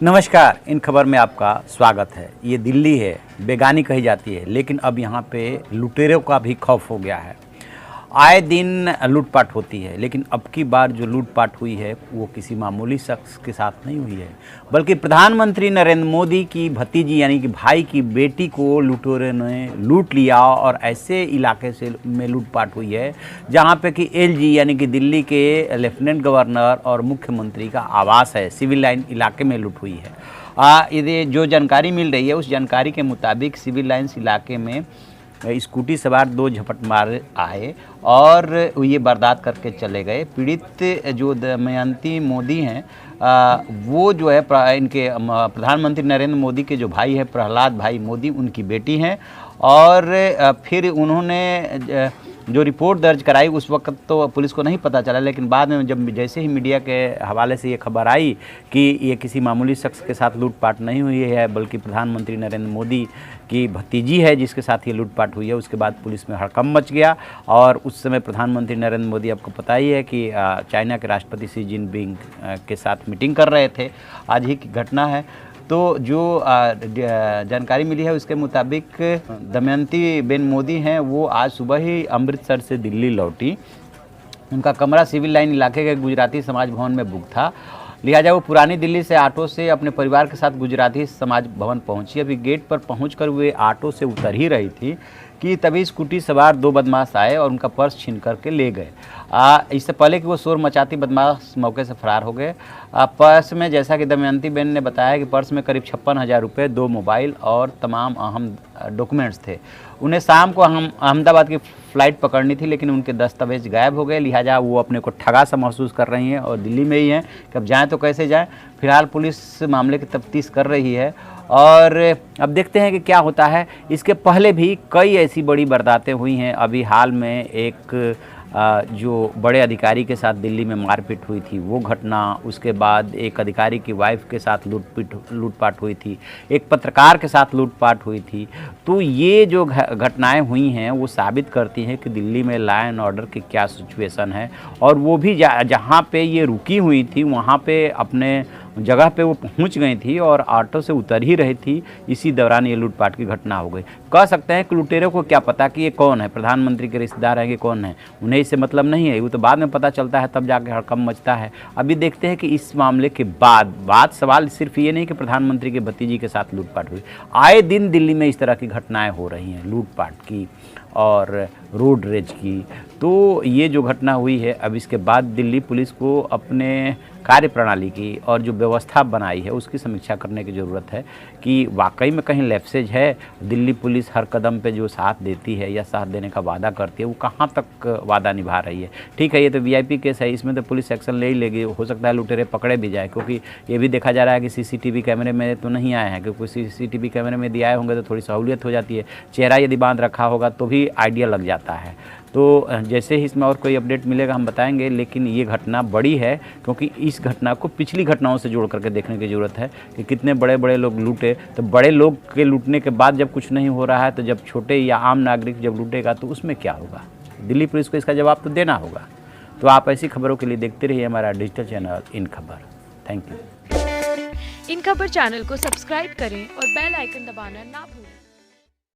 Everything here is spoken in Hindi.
नमस्कार, इन खबर में आपका स्वागत है। ये दिल्ली है, बेगानी कही जाती है, लेकिन अब यहाँ पे लुटेरों का भी खौफ हो गया है। आए दिन लूटपाट होती है, लेकिन अब की बार जो लूटपाट हुई है वो किसी मामूली शख्स के साथ नहीं हुई है, बल्कि प्रधानमंत्री नरेंद्र मोदी की भतीजी यानी कि भाई की बेटी को लुटेरों ने लूट लिया। और ऐसे इलाके से में लूटपाट हुई है जहाँ पे कि एलजी यानी कि दिल्ली के लेफ्टिनेंट गवर्नर और मुख्यमंत्री का आवास है, सिविल लाइन इलाके में लूट हुई है। ये जो जानकारी मिल रही है उस जानकारी के मुताबिक सिविल लाइन्स इलाके में स्कूटी सवार दो झपटमार आए और ये वारदात करके चले गए। पीड़ित जो दमयंती मोदी हैं वो जो है इनके प्रधानमंत्री नरेंद्र मोदी के जो भाई है प्रहलाद भाई मोदी, उनकी बेटी हैं। और फिर उन्होंने जो रिपोर्ट दर्ज कराई उस वक्त तो पुलिस को नहीं पता चला, लेकिन बाद में जब जैसे ही मीडिया के हवाले से ये खबर आई कि ये किसी मामूली शख्स के साथ लूटपाट नहीं हुई है बल्कि प्रधानमंत्री नरेंद्र मोदी की भतीजी है जिसके साथ ये लूटपाट हुई है, उसके बाद पुलिस में हड़कंप मच गया। और उस समय प्रधानमंत्री नरेंद्र मोदी, आपको पता ही है कि चाइना के राष्ट्रपति शी जिनपिंग के साथ मीटिंग कर रहे थे। आज ही की घटना है। तो जो जानकारी मिली है उसके मुताबिक दमयंती बेन मोदी हैं वो आज सुबह ही अमृतसर से दिल्ली लौटी। उनका कमरा सिविल लाइन इलाके के गुजराती समाज भवन में बुक था, लिहाजा वो पुरानी दिल्ली से ऑटो से अपने परिवार के साथ गुजराती समाज भवन पहुंची। अभी गेट पर पहुंचकर वे ऑटो से उतर ही रही थी कि तभी स्कूटी सवार दो बदमाश आए और उनका पर्स छीन करके ले गए। इससे पहले कि वो शोर मचाती बदमाश मौके से फरार हो गए। पर्स में, जैसा कि दमयंती बेन ने बताया, कि पर्स में करीब 56,000 रुपये, 2 मोबाइल और तमाम अहम डॉक्यूमेंट्स थे। उन्हें शाम को अहमदाबाद की फ़्लाइट पकड़नी थी, लेकिन उनके दस्तावेज गायब हो गए। लिहाजा वो अपने को ठगा सा महसूस कर रही हैं और दिल्ली में ही हैं कि अब जाएँ तो कैसे जाएँ। फिलहाल पुलिस मामले की तफ्तीश कर रही है और अब देखते हैं कि क्या होता है। इसके पहले भी कई ऐसी बड़ी वारदातें हुई हैं। अभी हाल में एक जो बड़े अधिकारी के साथ दिल्ली में मारपीट हुई थी वो घटना, उसके बाद एक अधिकारी की वाइफ के साथ लूटपाट हुई थी, एक पत्रकार के साथ लूटपाट हुई थी। तो ये जो घटनाएं हुई हैं वो साबित करती हैं कि दिल्ली में लॉ एंड ऑर्डर की क्या सिचुएशन है। और वो भी जहाँ पे ये रुकी हुई थी वहाँ पे अपने जगह पे वो पहुंच गई थी और ऑटो से उतर ही रही थी, इसी दौरान ये लूटपाट की घटना हो गई। कह सकते हैं कि लुटेरों को क्या पता कि ये कौन है, प्रधानमंत्री के रिश्तेदार हैं कि कौन है, उन्हें इससे मतलब नहीं है। वो तो बाद में पता चलता है, तब जाके हड़कंप मचता है। अभी देखते हैं कि इस मामले के बाद सवाल सिर्फ ये नहीं कि प्रधानमंत्री के भतीजी के साथ लूटपाट हुई। आए दिन दिल्ली में इस तरह की घटनाएँ हो रही हैं, लूटपाट की और रोड रेज की। तो ये जो घटना हुई है, अब इसके बाद दिल्ली पुलिस को अपने कार्यप्रणाली की और जो व्यवस्था बनाई है उसकी समीक्षा करने की ज़रूरत है कि वाकई में कहीं लैप्सेज है। दिल्ली पुलिस हर कदम पे जो साथ देती है या साथ देने का वादा करती है वो कहाँ तक वादा निभा रही है। ठीक है, ये तो वीआईपी केस है, इसमें तो पुलिस एक्शन ले ही लेगी। हो सकता है लुटेरे पकड़े भी जाए, क्योंकि ये भी देखा जा रहा है कि सीसीटीवी कैमरे में तो नहीं आए हैं, क्योंकि सीसीटीवी कैमरे में दिए आए होंगे तो थोड़ी सहूलियत हो जाती है। चेहरा यदि बांध रखा होगा तो भी आइडिया लग जाता है। तो जैसे ही इसमें और कोई अपडेट मिलेगा हम बताएंगे, लेकिन ये घटना बड़ी है क्योंकि इस घटना को पिछली घटनाओं से जोड़ करके देखने की ज़रूरत है कि कितने बड़े बड़े लोग लूटे। तो बड़े लोग के लूटने के बाद जब कुछ नहीं हो रहा है, तो जब छोटे या आम नागरिक जब लूटेगा तो उसमें क्या होगा। दिल्ली पुलिस को इसका जवाब तो देना होगा। तो आप ऐसी खबरों के लिए देखते रहिए हमारा डिजिटल चैनल इन खबर। Thank you. इन खबर चैनल को सब्सक्राइब करें और बेल आइकन दबाना ना भूलें।